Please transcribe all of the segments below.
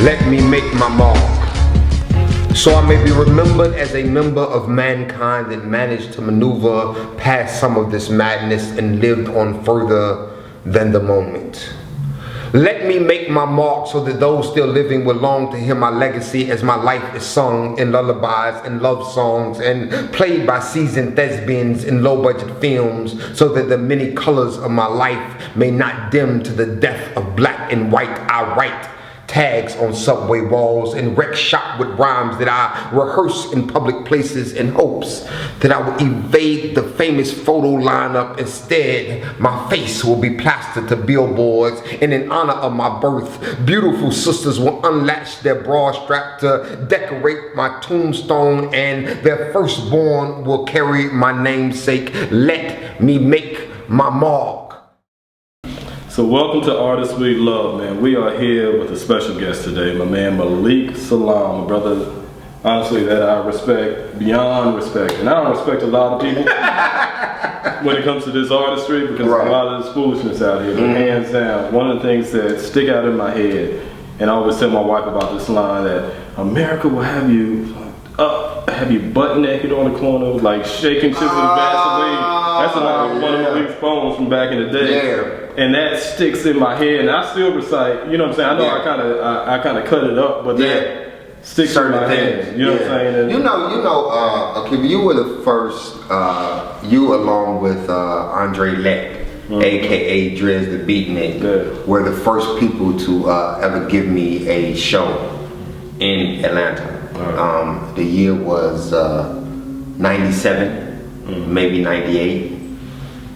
Let me make my mark, so I may be remembered as a member of mankind that managed to maneuver past some of this madness and lived on further than the moment. Let me make my mark so that those still living will long to hear my legacy as my life is sung in lullabies and love songs and played by seasoned thespians in low-budget films, so that the many colors of my life may not dim to the death of black and white. I write tags on subway walls and wreck shop with rhymes that I rehearse in public places in hopes that I will evade the famous photo lineup. Instead, my face will be plastered to billboards, and in honor of my birth, beautiful sisters will unlatch their bra strap to decorate my tombstone, and their firstborn will carry my namesake. Let me make my mark. So welcome to Artists We Love, man. We are here with a special guest today, my man Malik Salaam, a brother, honestly, that I respect beyond respect. And I don't respect a lot of people when it comes to this artistry, because Right. a lot of this foolishness out here. But hands down, one of the things that stick out in my head, and I always tell my wife about this line, that America will have you butt naked on the corner, like shaking chips with Vaseline. That's like one of Malik's poems from back in the day. Yeah. And that sticks in my head, and I still recite. You know what I'm saying? I know I kind of cut it up, but that sticks in my head. You know what I'm saying? And okay, you were the first. You along with Andre Leck, aka Drez the Beatnik, were the first people to ever give me a show in Atlanta. The year was 97, maybe 98.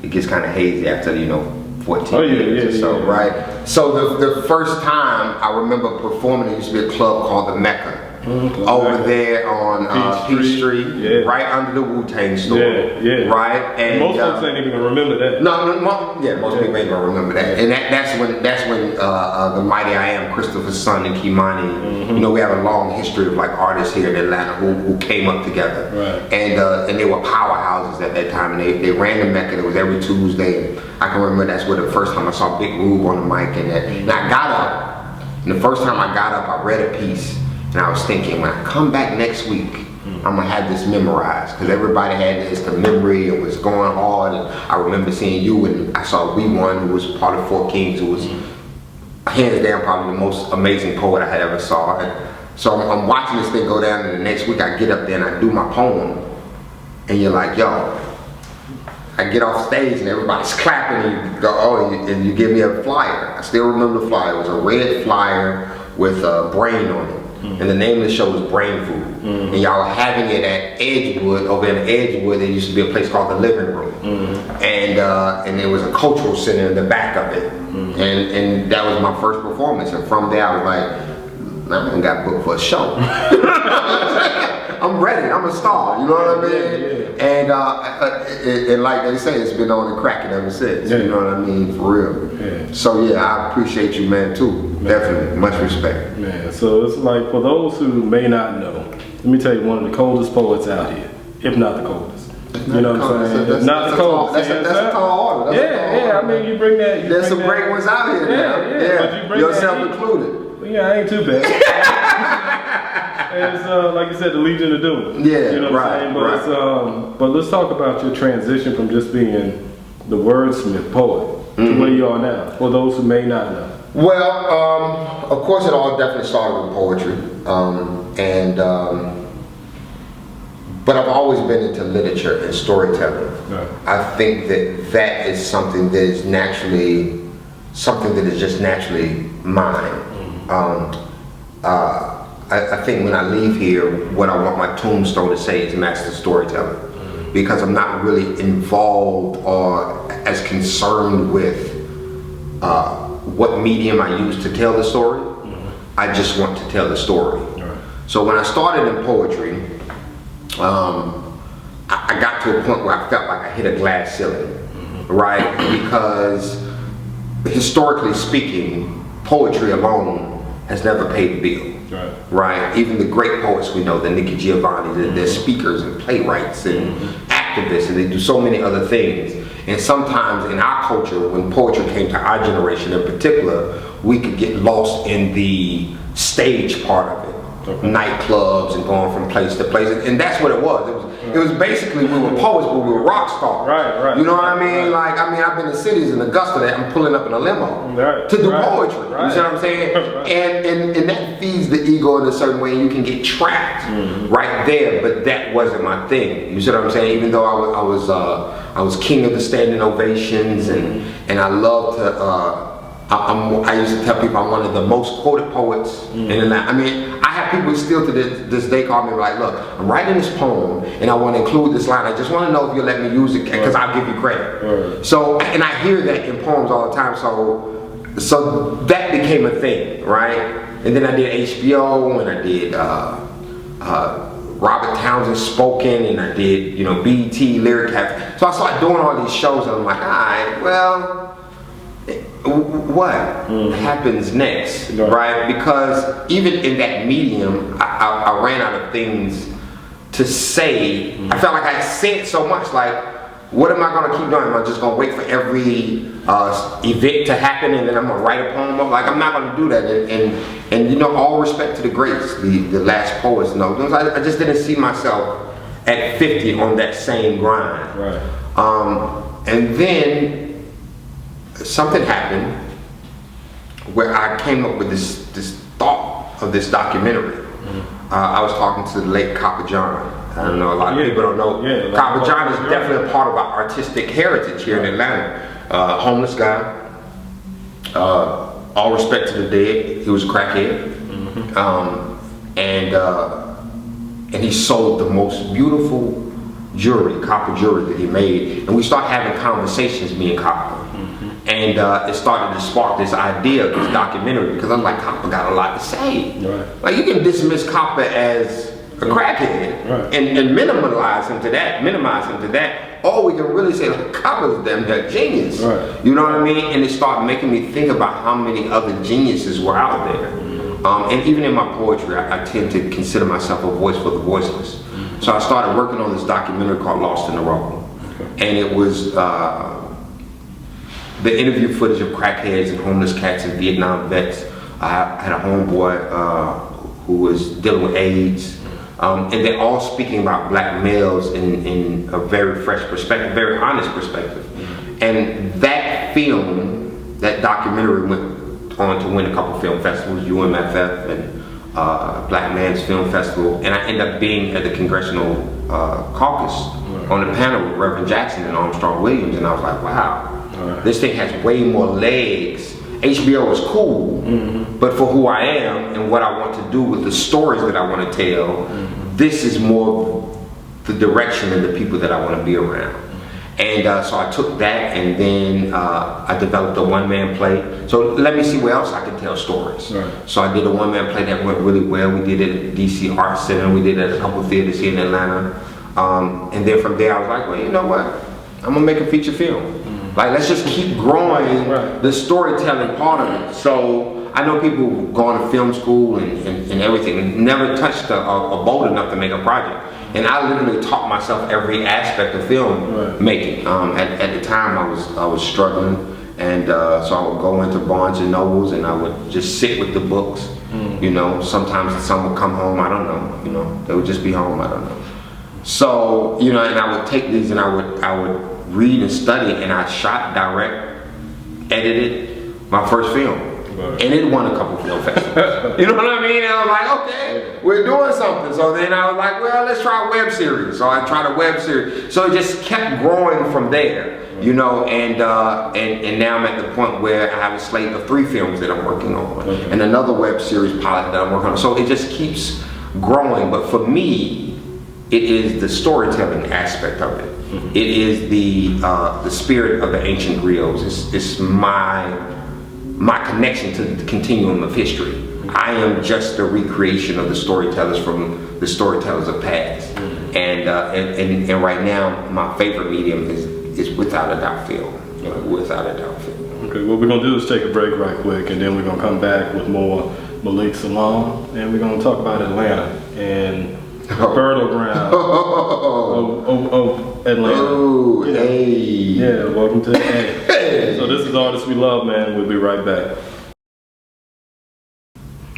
It gets kind of hazy after 14 years or so, right? So the first time I remember performing, there used to be a club called the Mecca over there on Peachtree, right under the Wu-Tang store, right? And most folks ain't even gonna remember that. Most people ain't gonna remember that. And that's when the Mighty I Am, Christopher's son, and Kimani, we have a long history of like artists here in Atlanta who came up together, right. And they were powerhouses at that time. And they ran the Mecca. It was every Tuesday. I can remember that's where the first time I saw Big Rube on the mic, and I got up. And the first time I got up, I read a piece, and I was thinking, when I come back next week, I'm gonna have this memorized, because everybody had this, the memory, it was going hard. And I remember seeing you, and I saw V1, who was part of Four Kings, who was hands down probably the most amazing poet I had ever saw. And so I'm watching this thing go down, and the next week I get up there and I do my poem, and you're like, yo. I get off stage and everybody's clapping, and you go, and you give me a flyer. I still remember the flyer. It was a red flyer with a brain on it. And the name of the show was Brain Food. And y'all were having it at Edgewood. Over in Edgewood, there used to be a place called the Living Room. And there was a cultural center in the back of it. And that was my first performance. And from there I was like, I ain't got booked for a show. I'm ready, I'm a star, you know what I mean? And like they say, it's been on and cracking ever since, you know what I mean, for real. So yeah, I appreciate you, man, too. Definitely, much respect. Man, so it's like, for those who may not know, let me tell you, one of the coldest poets out here, if not the coldest. You know what I'm saying? Not the coldest. That's a tall order. I mean, you bring that. There's some great ones out here now. But you bring yourself that included. Yeah, I ain't too bad. It's like you said, the Legion of Doom. Yeah, you know what I'm saying? But let's talk about your transition from just being the wordsmith poet to where you are now, for those who may not know. Well, of course, it all definitely started with poetry, but I've always been into literature and storytelling. Right. I think that is something that is just naturally mine. I think when I leave here, what I want my tombstone to say is master storyteller, because I'm not really involved or as concerned with what medium I use to tell the story. I just want to tell the story. Right. So when I started in poetry, I got to a point where I felt like I hit a glass ceiling, right? Because historically speaking, poetry alone has never paid the bill. Right. Even the great poets we know, the Nikki Giovanni, they're speakers and playwrights and activists, and they do so many other things. And sometimes in our culture, when poetry came to our generation in particular, we could get lost in the stage part of it. Okay. Nightclubs and going from place to place, and that's what it was. It was basically, we were poets, but we were rock stars. Right. You know what I mean? Like, I've been in cities in Augusta that I'm pulling up in a limo to do poetry. You see what I'm saying? And that feeds the ego in a certain way, and you can get trapped right there. But that wasn't my thing. You see what I'm saying? Even though I was king of the standing ovations, and I love to. I used to tell people I'm one of the most quoted poets in Atlanta. I mean, I have people still to this day call me like, look, I'm writing this poem and I want to include this line. I just want to know if you'll let me use it because I'll give you credit. So, and I hear that in poems all the time. So that became a thing, right? And then I did HBO, and I did Robert Townsend Spoken, and I did, BET Lyric Cafe. So I started doing all these shows, and I'm like, all right, well, what happens next, right? Because even in that medium, I ran out of things to say. I felt like I said so much, like, what am I going to keep doing? Am I just going to wait for every event to happen and then I'm going to write a poem up? Like, I'm not going to do that. And all respect to the greats, the last poets, I just didn't see myself at 50 on that same grind. And then something happened where I came up with this thought of this documentary. I was talking to the late Copper John. I don't know, a lot of people don't know. Copper John is definitely a part of our artistic heritage here in Atlanta. Homeless guy. All respect to the dead. He was a crackhead. And he sold the most beautiful jewelry, copper jewelry that he made. And we started having conversations, me and Copper. And it started to spark this idea of this documentary, because I'm like, Copper got a lot to say. Like, you can dismiss Copper as a crackhead and minimize him to that. Or we can really say, like, Copper's damn near genius. You know what I mean? And it started making me think about how many other geniuses were out there. And even in my poetry, I tend to consider myself a voice for the voiceless. So I started working on this documentary called Lost in the Rubble. And it was the interview footage of crackheads and homeless cats and Vietnam vets. I had a homeboy who was dealing with AIDS. And they're all speaking about black males in a very fresh perspective, very honest perspective. And that film, that documentary, went on to win a couple film festivals, UMFF and Black Man's Film Festival. And I ended up being at the Congressional Caucus on the panel with Reverend Jackson and Armstrong Williams. And I was like, wow, this thing has way more legs. HBO is cool, but for who I am and what I want to do with the stories that I want to tell, this is more the direction and the people that I want to be around. And so I took that, and then I developed a one-man play. So let me see where else I can tell stories. So I did a one-man play that went really well. We did it at the DC Arts Center. We did it at a couple theaters here in Atlanta. And then from there, I was like, well, you know what? I'm gonna make a feature film. Like, let's just keep growing the storytelling part of it. So I know people going to film school and everything, and never touched a boat enough to make a project. And I literally taught myself every aspect of film making. At the time, I was struggling, and so I would go into Barnes and Nobles, and I would just sit with the books. Sometimes some would come home. I don't know. They would just be home. I don't know. So and I would take these, and I would read and study, and I shot, direct, edited my first film. And it won a couple film festivals. You know what I mean? And I was like, okay, we're doing something. So then I was like, well, let's try a web series. So I tried a web series. So it just kept growing from there, and now I'm at the point where I have a slate of 3 films that I'm working on, and another web series pilot that I'm working on. So it just keeps growing. But for me, it is the storytelling aspect of it. It is the spirit of the ancient griots. It's my connection to the continuum of history. I am just a recreation of the storytellers from the storytellers of past. And right now, my favorite medium is without a doubt film. Without a doubt film. Okay, what we're gonna do is take a break right quick, and then we're gonna come back with more Malik Salaam, and we're gonna talk about Atlanta and fertile ground of Atlanta. Oh, hey. Yeah, welcome to the A. So this is Artists We Love, man. We'll be right back.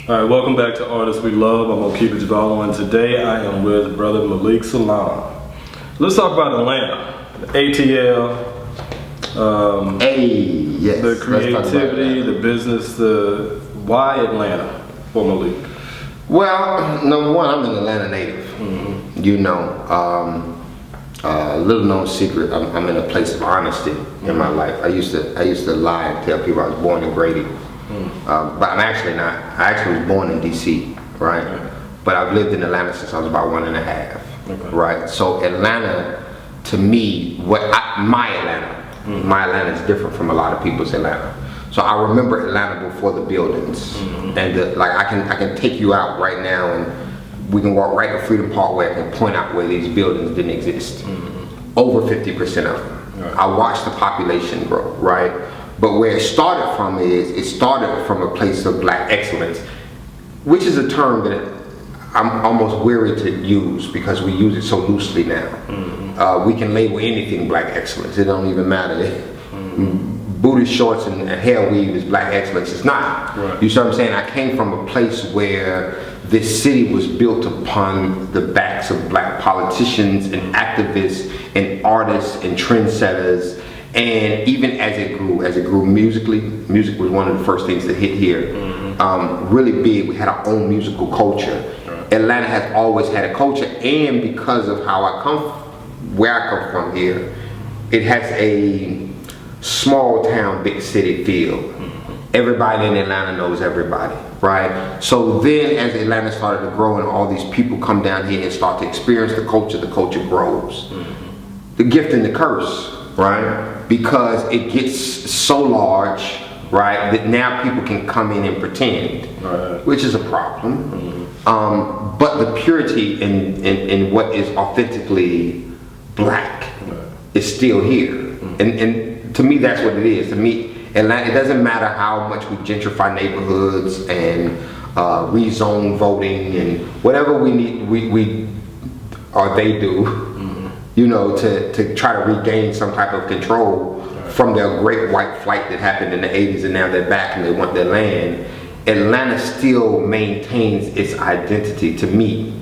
All right, welcome back to Artists We Love. I'm gonna keep it Javalo, and today I am with brother Malik Salaam. Let's talk about Atlanta, the ATL, Yes. the creativity, the business, the why Atlanta for Malik. Well, number one, I'm an Atlanta native. You know, little known secret. I'm in a place of honesty in my life. I used to lie and tell people I was born in Grady. But I'm actually not. I actually was born in DC, right? Okay. But I've lived in Atlanta since I was about 1.5, Okay. right? So Atlanta, to me, my Atlanta is different from a lot of people's Atlanta. So I remember Atlanta before the buildings, and like I can take you out right now, and we can walk right to Freedom Parkway and point out where these buildings didn't exist. Over 50% of them. Right. I watched the population grow, right? But where it started from is, it started from a place of black excellence, which is a term that I'm almost weary to use because we use it so loosely now. We can label anything black excellence. It don't even matter. Booty shorts and hair weave is black excellence. It's not. Right. You see what I'm saying? I came from a place where this city was built upon the backs of black politicians and activists and artists and trendsetters. And even as it grew musically, music was one of the first things that hit here. Really big. We had our own musical culture. Right. Atlanta has always had a culture, and because of where I come from here, it has a small town, big city feel. Everybody in Atlanta knows everybody, right? So then as Atlanta started to grow and all these people come down here and start to experience the culture grows. The gift and the curse, right? Because it gets so large, right, that now people can come in and pretend, Right. which is a problem. But the purity in what is authentically black is still here. And to me, that's what it is. To me, Atlanta, it doesn't matter how much we gentrify neighborhoods and rezone voting and whatever we need, they do, you know, to try to regain some type of control from their great white flight that happened in the 80s, and now they're back and they want their land. Atlanta still maintains its identity, to me,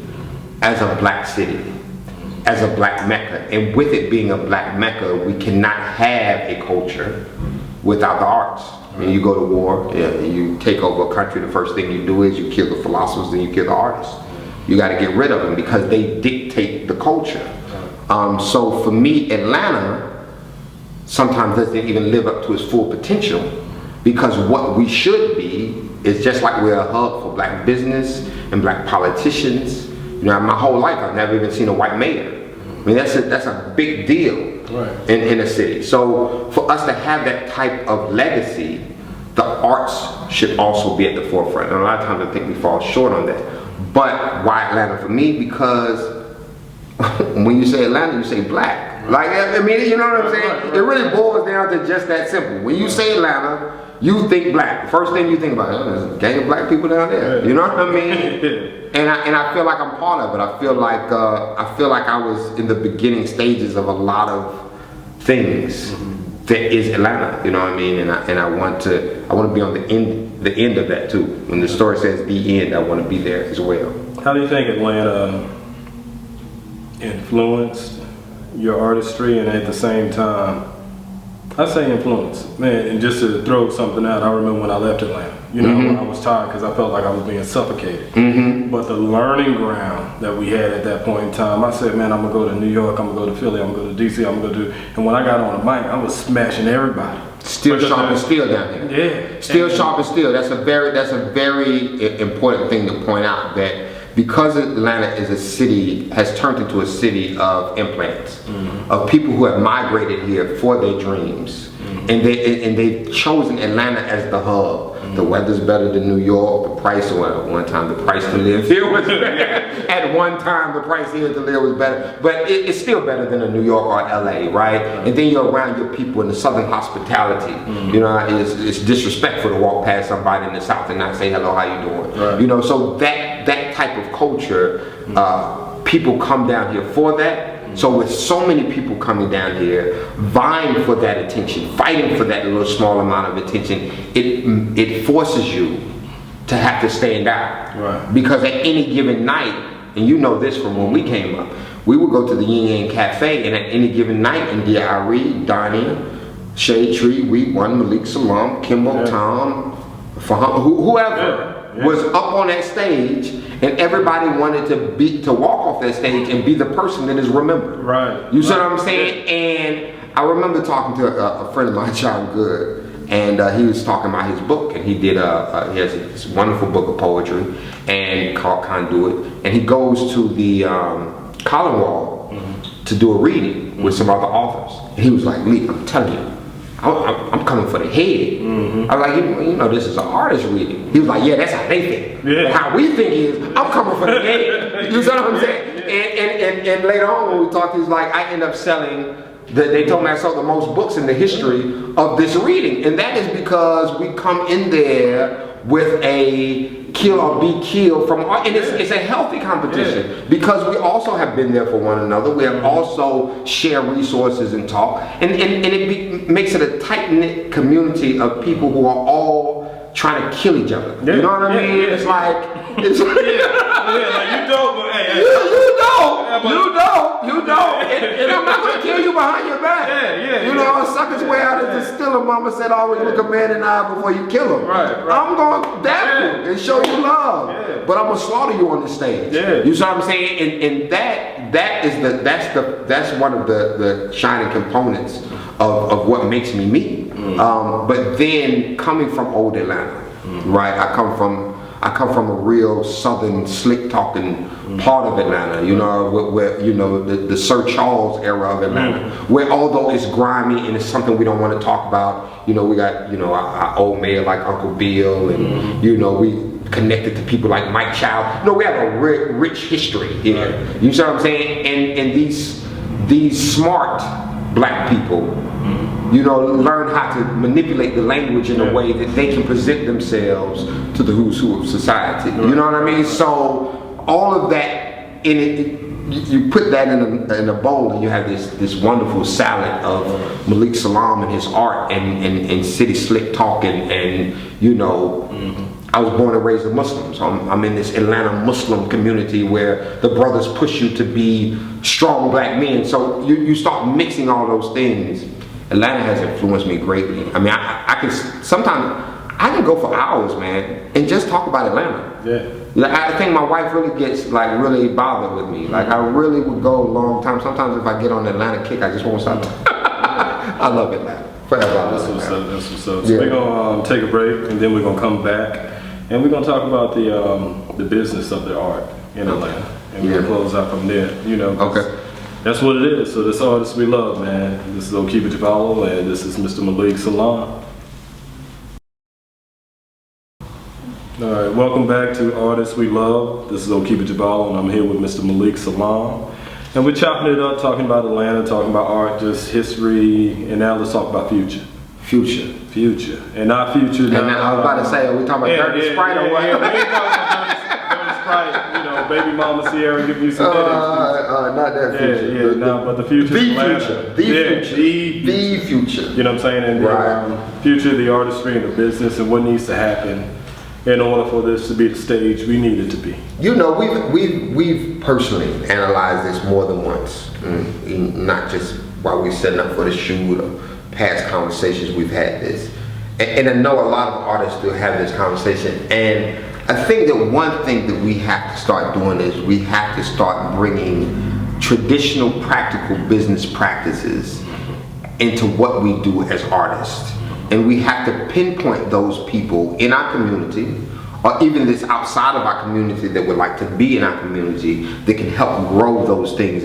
as a black city, as a black Mecca. And with it being a black Mecca, we cannot have a culture without the arts. When you go to war, you take over a country, the first thing you do is you kill the philosophers, then you kill the artists. You got to get rid of them because they dictate the culture. So for me, Atlanta sometimes doesn't even live up to its full potential, because what we should be is just like we're a hub for black business and black politicians. You know, my whole life I've never even seen a white mayor. I mean, that's a big deal in a city. So for us to have that type of legacy, the arts should also be at the forefront. And a lot of times I think we fall short on that. But why Atlanta for me? Because when you say Atlanta, you say black. Like, I mean, you know what I'm saying? It really boils down to just that simple. When you say Atlanta, you think black. The first thing you think about, there's a gang of black people down there. You know what I mean? And I feel like I'm part of it. I feel like I was in the beginning stages of a lot of things that is Atlanta. You know what I mean? And I want to be on the end of that too. When the story says the end, I want to be there as well. How do you think Atlanta influenced your artistry, and at the same time, I say influence, man, and just to throw something out, I remember when I left Atlanta, you know, when I was tired because I felt like I was being suffocated. But the learning ground that we had at that point in time, I said, man, I'm gonna go to New York, I'm gonna go to Philly, I'm gonna go to DC, I'm gonna go to, and when I got on the mic, I was smashing everybody. Still sharp and steel down here. Yeah. Still sharp and steel. That's a very important thing to point out, that because Atlanta is a city, has turned into a city of implants, of people who have migrated here for their dreams, and they've chosen Atlanta as the hub. The weather's better than New York. The price, well, at one time the price to live here was better. At one time the price here to live was better, but it's still better than a New York or LA, right? And then you're around your people in the Southern hospitality. You know, it's disrespectful to walk past somebody in the South and not say hello, how you doing? You know, so that type of culture, people come down here for that. So with so many people coming down here, vying for that attention, fighting for that little small amount of attention, it forces you to have to stand out. Right. Because at any given night, and you know this from when we came up, we would go to the Yin Yang Cafe, and at any given night, India Ari, Donnie, Shade Tree, We One, Malik, Salaam, Kimbo, Tom, Faham, whoever was up on that stage, and everybody wanted to walk off that stage and be the person that is remembered. Right. You see what I'm saying? And I remember talking to a friend of mine, John Good, and he was talking about his book, and he did he has this wonderful book of poetry and called Conduit, and he goes to the Colin Wall to do a reading with some other authors, and he was like, "Lee, I'm telling you, I'm coming for the head." I was like, you know, this is an artist reading. He was like, yeah, that's how they think. Yeah. How we think is, I'm coming for the head. You see what I'm saying? And later on when we talked, he was like, I end up selling, they told me I sold the most books in the history of this reading. And that is because we come in there with a kill or be killed from, and it's a healthy competition because we also have been there for one another. We have also shared resources and talk, and it makes it a tight-knit community of people who are all trying to kill each other. You know what I mean? It's like, like you don't, but hey, you don't, and I'm not gonna kill you behind your back. You know, a sucker's way out of distilling. Mama said, always look a man in the eye before you kill him. Right. I'm gonna dap you and show you love, but I'm gonna slaughter you on the stage. You see what I'm saying? And that's one of the shining components of what makes me me. But then coming from old Atlanta, right? I come from a real southern slick talking part of Atlanta, you know, where you know the Sir Charles era of Atlanta, where although it's grimy and it's something we don't want to talk about, you know, we got, you know, our old mayor like Uncle Bill, and you know, we connected to people like Mike Child. You know, we have a rich history here. You see what I'm saying? And these smart black people, you know, learn how to manipulate the language in a way that they can present themselves to the who's who of society. You know what I mean? So all of that in it, you put that in a bowl, and you have this wonderful salad of Malik Salaam and his art and city slick talk and you know. I was born and raised a Muslim, so I'm in this Atlanta Muslim community where the brothers push you to be strong black men. So you start mixing all those things. Atlanta has influenced me greatly. I mean, I can sometimes I can go for hours, man, and just talk about Atlanta. Like, I think my wife really gets like really bothered with me. Like I really would go a long time. Sometimes if I get on the Atlanta kick, I just won't stop. I love Atlanta. Forever. That's what's up. So we're gonna take a break, and then we're gonna come back, and we're gonna talk about the business of the art in Atlanta, and we're gonna close out from there. You know. That's what it is. So this artist we love, man. This is Okiba Jabalo, and this is Mr. Malik Salaam. All right, welcome back to Artists We Love. This is Okiba Jabalo, and I'm here with Mr. Malik Salaam. And we're chopping it up, talking about Atlanta, talking about art, just history, and now let's talk about future. Future. And not future. And now, I was about to say, are we talking about Dirty Sprite or what? We ain't talking about Dirty Sprite, you know, baby mama Sierra giving you some not that future. But the future. The future. You know what I'm saying? And the future, the artistry, and the business, and what needs to happen in order for this to be the stage we need it to be. You know, we've personally analyzed this more than once, not just while we're setting up for the shoot or past conversations we've had this. And I know a lot of artists do have this conversation, and I think that one thing that we have to start doing is we have to start bringing traditional practical business practices into what we do as artists. And we have to pinpoint those people in our community, or even this outside of our community that would like to be in our community, that can help grow those things.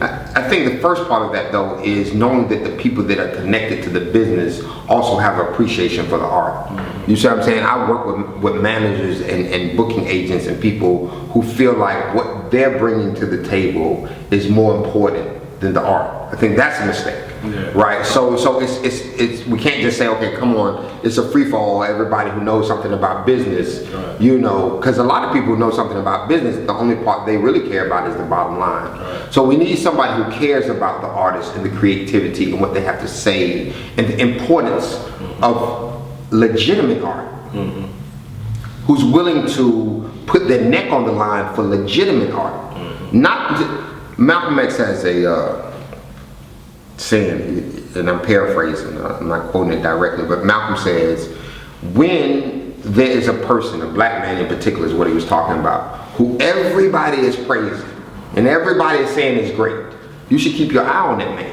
I think the first part of that, though, is knowing that the people that are connected to the business also have an appreciation for the art. You see what I'm saying? I work with managers and booking agents and people who feel like what they're bringing to the table is more important than the art. I think that's a mistake. Right, so it's we can't just say, okay, come on, it's a free for all. Everybody who knows something about business, you know, because a lot of people who know something about business, the only part they really care about is the bottom line. So we need somebody who cares about the artist and the creativity and what they have to say and the importance of legitimate art. who's willing to put their neck on the line for legitimate art. Not Malcolm X has a saying, and I'm paraphrasing, I'm not quoting it directly, but Malcolm says, when there is a person, a black man in particular is what he was talking about, who everybody is praising and everybody is saying is great, you should keep your eye on that man.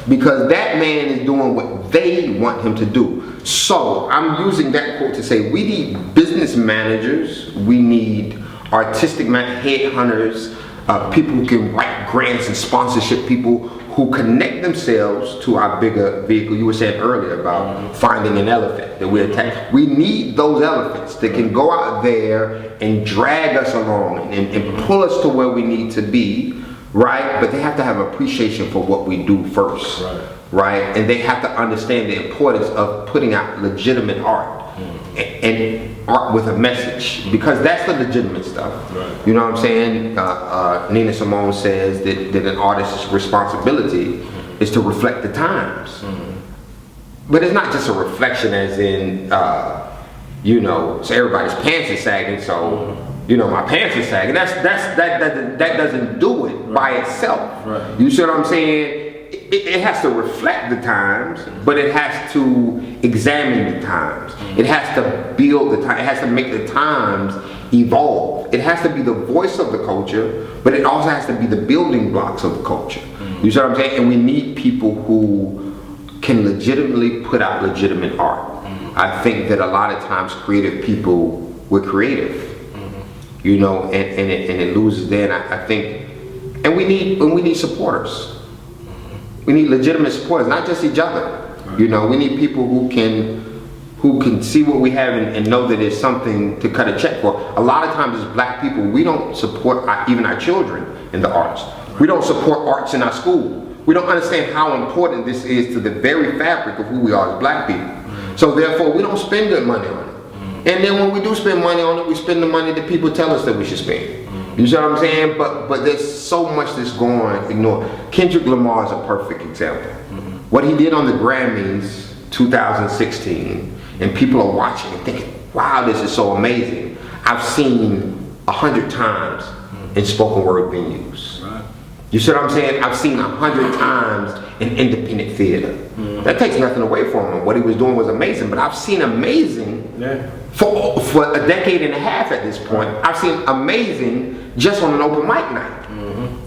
Because that man is doing what they want him to do. So I'm using that quote to say we need business managers, we need artistic headhunters, people who can write grants and sponsorship, people who connect themselves to our bigger vehicle. You were saying earlier about finding an elephant that we attack. We need those elephants that can go out there and drag us along and pull us to where we need to be. Right, but they have to have appreciation for what we do first, right? And they have to understand the importance of putting out legitimate art and art with a message, because that's the legitimate stuff. You know what I'm saying? Nina Simone says that an artist's responsibility is to reflect the times, but it's not just a reflection as in, you know, so everybody's pants is sagging, so. You know, my pants are sagging. That doesn't do it by itself. You see what I'm saying? It has to reflect the times, but it has to examine the times. It has to build the time. It has to make the times evolve. It has to be the voice of the culture, but it also has to be the building blocks of the culture. You see what I'm saying? And we need people who can legitimately put out legitimate art. I think that a lot of times creative people, we're creative. You know, and it loses there. And I think, and we need supporters. We need legitimate supporters, not just each other. You know, we need people who can see what we have and know that there's something to cut a check for. A lot of times as black people, we don't support even our children in the arts. We don't support arts in our school. We don't understand how important this is to the very fabric of who we are as black people. So therefore, we don't spend good money on it. And then when we do spend money on it, we spend the money that people tell us that we should spend. You see what I'm saying? But there's so much that's going ignored. Kendrick Lamar is a perfect example. What he did on the Grammys 2016, and people are watching and thinking, wow, this is so amazing. I've seen 100 times in spoken word venues. You see what I'm saying? I've seen 100 times in independent theater. That takes nothing away from him. What he was doing was amazing, but I've seen amazing for a decade and a half at this point. I've seen amazing just on an open mic night.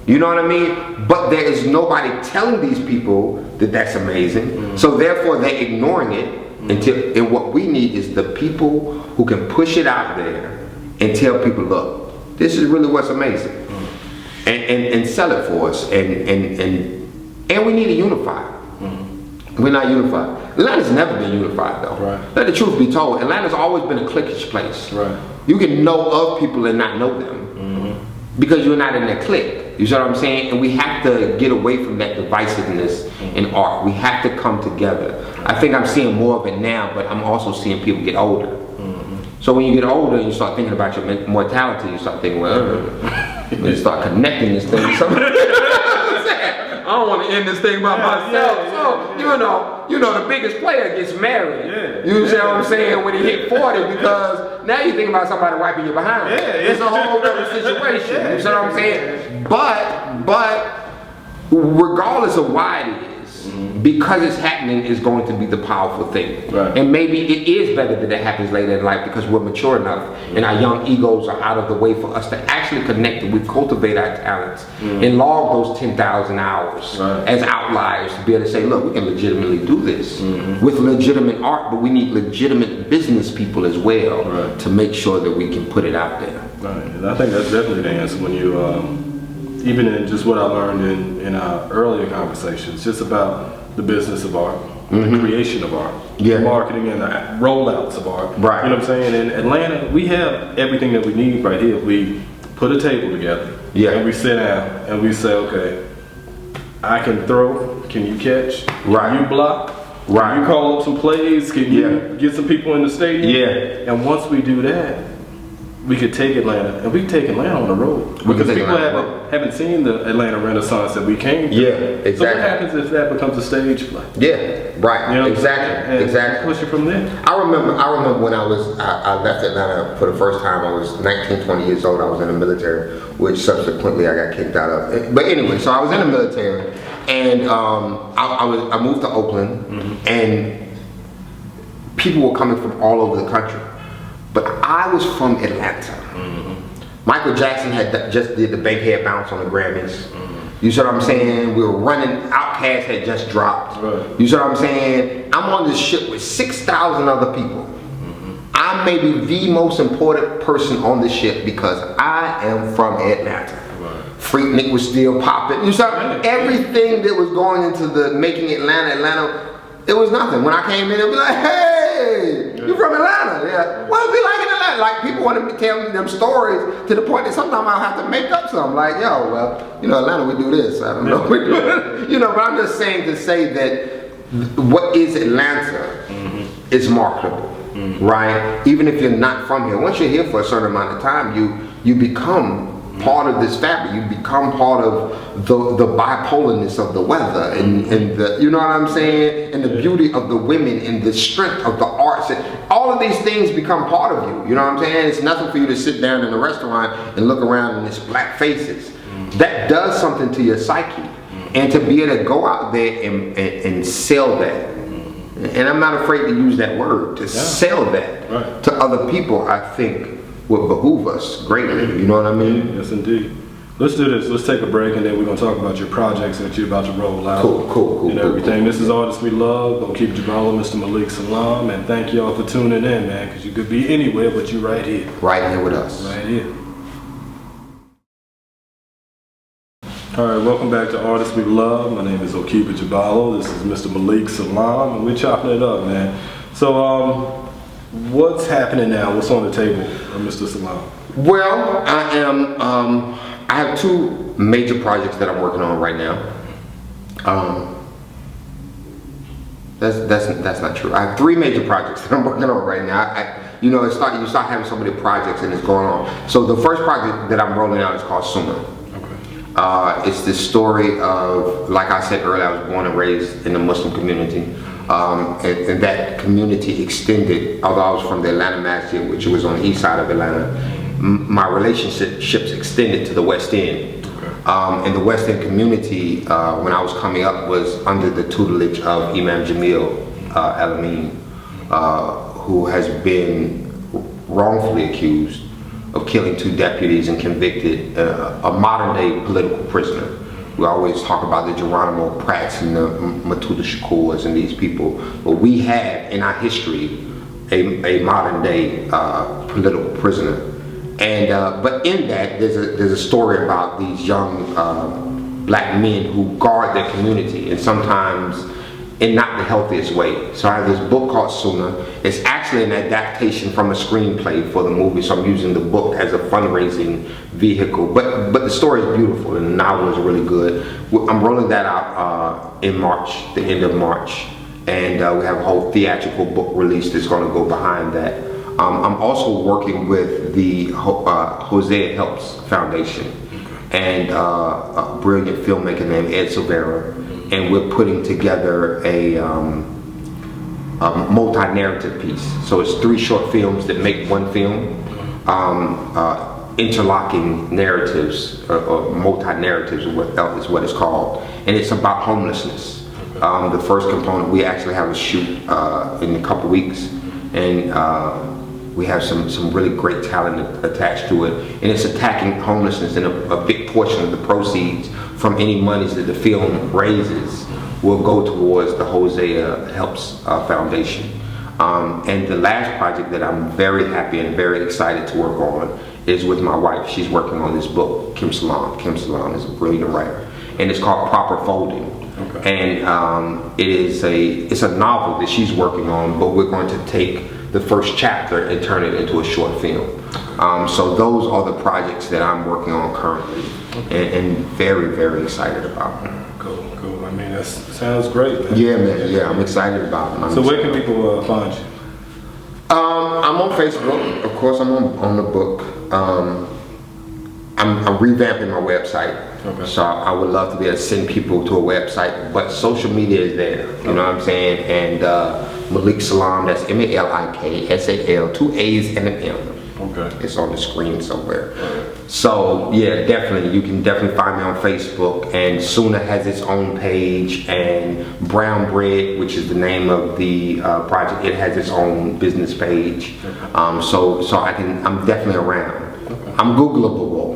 You know what I mean? But there is nobody telling these people that that's amazing. So therefore they're ignoring it and what we need is the people who can push it out there and tell people, look, this is really what's amazing. And sell it for us, and we need to unify. We're not unified. Atlanta's never been unified though. Let the truth be told. Atlanta's always been a cliquish place. You can know of people and not know them because you're not in that clique. You see what I'm saying? And we have to get away from that divisiveness in art. We have to come together. I think I'm seeing more of it now, but I'm also seeing people get older. So when you get older and you start thinking about your mortality, you start thinking, well, you start connecting this thing. I don't want to end this thing by myself. So, you know, the biggest player gets married. You see what I'm saying? When he hit 40, because now you think about somebody wiping you behind. It's a whole other situation. You see what I'm saying? But regardless of why it is, because it's happening is going to be the powerful thing. And maybe it is better that it happens later in life because we're mature enough and our young egos are out of the way for us to actually connect and we cultivate our talents and log those 10,000 hours as outliers to be able to say, look, we can legitimately do this with legitimate art, but we need legitimate business people as well to make sure that we can put it out there. And I think that's definitely the answer when you even in just what I learned in our earlier conversations, just about the business of art, the creation of art, the marketing and the rollouts of art. You know what I'm saying? In Atlanta, we have everything that we need right here. We put a table together and we sit down and we say, okay, I can throw, can you catch? Can you block? Can you call up some plays? Can you get some people in the stadium? And once we do that, we could take Atlanta, and we could take Atlanta on the road. We could Because take people Atlanta haven't seen the Atlanta Renaissance that we came through. Yeah, exactly. So what happens if that becomes a stage play? Yeah, right. You know, Exactly. and Exactly. push it from there. I remember when I left Atlanta for the first time. I was 19, 20 years old. I was in the military, which subsequently I got kicked out of. But anyway, so I was in the military, and I moved to Oakland, and people were coming from all over the country. But I was from Atlanta. Michael Jackson had just did the Bankhead Bounce on the Grammys. You see what I'm saying? We were running, Outkast had just dropped. Right. You see what I'm saying? I'm on this ship with 6,000 other people. I'm maybe the most important person on the ship because I am from Atlanta. Freaknik was still popping. You saw everything that was going into the making Atlanta, it was nothing. When I came in, it was like, hey, you from Atlanta? Yeah. What it be like in Atlanta? Like people want to tell me them stories to the point that sometimes I'll have to make up something. Like, yo, well, you know, Atlanta, we do this. I don't know. We do it. You know, but I'm just saying to say that what is Atlanta is marketable, right? Even if you're not from here, once you're here for a certain amount of time, you become part of this fabric. You become part of the bipolarness of the weather and the, you know what I'm saying, and the beauty of the women and the strength of the arts, and all of these things become part of you. You know what I'm saying? It's nothing for you to sit down in a restaurant and look around and it's black faces. That does something to your psyche, and to be able to go out there and sell that. And I'm not afraid to use that word, to sell that to other people, I think would behoove us greatly. You know what I mean? Yes, indeed. Let's do this. Let's take a break, and then we're going to talk about your projects that you're about to roll out. Cool. And everything. This is Artists We Love. Go keep Jabala, Mr. Malik, Salaam, and thank y'all for tuning in, man, because you could be anywhere, but you right here. Right here with us. Right here. All right, welcome back to Artists We Love. My name is Okiba Jabalo. This is Mr. Malik Salaam, and we're chopping it up, man. So, what's happening now? What's on the table, Mr. Salaam? Well, I have two major projects that I'm working on right now. That's not true. I have three major projects that I'm working on right now. You start having so many projects and it's going on. So the first project that I'm rolling out is called Sooner. It's the story of, like I said earlier, I was born and raised in the Muslim community. And that community extended, although I was from the Atlanta Masjid, which was on the east side of Atlanta, my relationships extended to the West End. And the West End community, when I was coming up, was under the tutelage of Imam Jamil Al-Amin, who has been wrongfully accused of killing two deputies and convicted a modern day political prisoner. We always talk about the Geronimo Pratts and the Matuda Shakurs and these people, but we have in our history a modern day political prisoner. And but in that there's a story about these young black men who guard their community, and sometimes in not the healthiest way. So I have this book called Sooner. It's actually an adaptation from a screenplay for the movie, so I'm using the book as a fundraising vehicle. But the story is beautiful and the novel is really good. I'm rolling that out in March, the end of March. And we have a whole theatrical book release that's going to go behind that. I'm also working with the Hosea Helps Foundation and a brilliant filmmaker named Ed Silvera. And we're putting together a multi-narrative piece. So it's 3 short films that make one film, interlocking narratives, or multi-narratives is what it's called. And it's about homelessness. The first component, we actually have a shoot in a couple weeks, and we have some really great talent attached to it. And it's attacking homelessness, and a big portion of the proceeds from any monies that the film raises will go towards the Hosea Helps Foundation. And the last project that I'm very happy and very excited to work on is with my wife. She's working on this book, Kim Salaam. Kim Salaam is a brilliant writer, and it's called Proper Folding. And it's a novel that she's working on, but we're going to take the first chapter and turn it into a short film. So those are the projects that I'm working on currently, and very, very excited about them. Cool. I mean, that sounds great, man. Yeah, man. Yeah, I'm excited about them. So where can people find you? I'm on Facebook. Of course, I'm on the book. I'm revamping my website. Okay. So I would love to be able to send people to a website, but social media is there. You know what I'm saying? And Malik Salaam, that's MALIK, 2 A's and an M. Okay. It's on the screen somewhere. So yeah, definitely, you can definitely find me on Facebook. And Suna has its own page, and Brown Bread, which is the name of the project, it has its own business page. So I'm definitely around. I'm Googleable.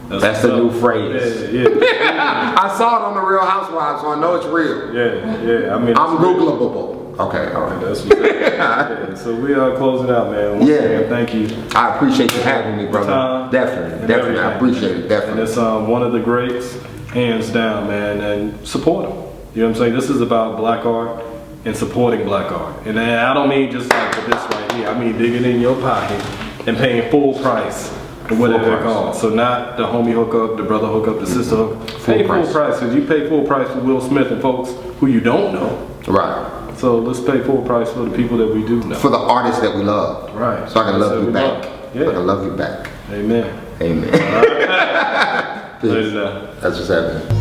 That's the new phrase. Yeah. I saw it on the Real Housewives, so I know it's real. Yeah. I mean, I'm Googleable. Okay, all right. That's what's yeah, so we are closing out, man. Once again, thank you. I appreciate you having me, brother. Definitely. I appreciate it. Definitely. And it's one of the greats, hands down, man. And support them. You know what I'm saying? This is about black art and supporting black art. And I don't mean just like for this right here. I mean digging in your pocket and paying full price for whatever it costs. So not the homie hookup, the brother hookup, the sister hookup. Pay full price. Because you pay full price for Will Smith and folks who you don't know. Right. So let's pay full price for the people that we do know. For the artists that we love. Right. So I can love you back. Yeah. So I can love you back. Amen. Amen. All right. Later now. That's what's happening.